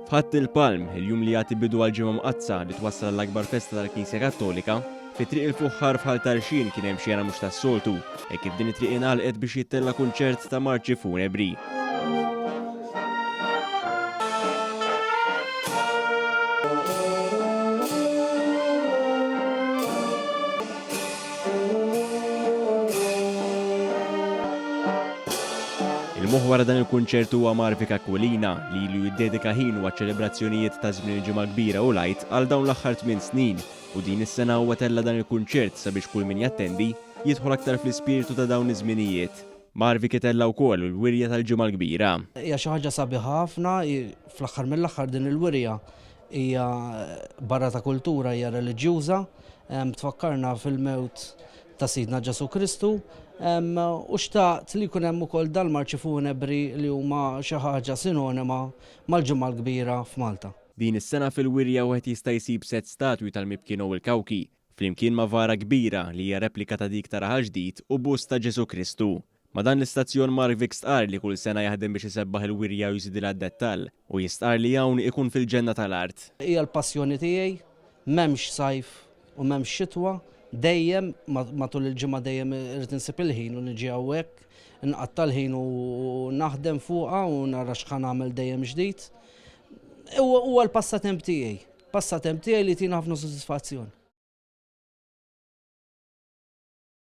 F'ħatt il-Palm, il-jum li jagħti bidu għal-ġimgħa mqazza li twassal l-akbar festa tal-Knisja Kattolika, fi triq il-fuħħar fħal Tarxin kien hemm xjara mhux tas-soltu, hekk kif din it-triq ingħalqet biex jittella kunċert ta' marċi funebri. Il-moħħ wara dan il-kunċert huwa Marvik Aquilina li ilu jiddedika ħin għal ċelebrazzjonijiet ta' żmien il-ġimgħa kbira u lajt għal dawn l-aħħar 8 snin u din is-sena huwa tella dan il-kunċert sabiex kull min jattendi jidħol aktar fl-ispirtu ta' dawn iż-żminijiet. Marvik itella wkoll il-wirja tal-ġimgħa kbira. Hija xi ħaġa sabiħa ħafna, fl-aħħar mill-aħħar din il-wirja hija barra ta' kultura, hija reliġjuża, tfakkarna fil-mewt ta' Sidna Ġesu Kristu, u xtaqt li jkun hemm ukoll dal-marċi funebri li huma xi ħaġa sinonima mal-ġimgħa l-kbira f'Malta. Din is-sena fil-wirja wieħed jista' jsib set statwi tal-Mibkien u l-Kawki, flimkien ma' vara kbira li hija replika ta' dik ta' Raħal Ġdid u bust ta' Ġesu Kristu. Ma' dan l-istazzjon Marvik stqar li kull sena jaħdem biex isebbaħ il-wirja u jżidilha d-dettall u jistqar li hawn ikun fil-ġenna tal-art. Hija l-passjoni tiegħi, m'hemmx sajf u m'hemmx xitwa, dejjem matul il-ġimgħa dejjem irid insib il-ħin u niġi hawnhekk, inqatta' l-ħin u naħdem fuqha u nara x'ħan nagħmel dejjem ġdid. Huwa l-passatemp tiegħi li tina ħafna sodisfazzjon.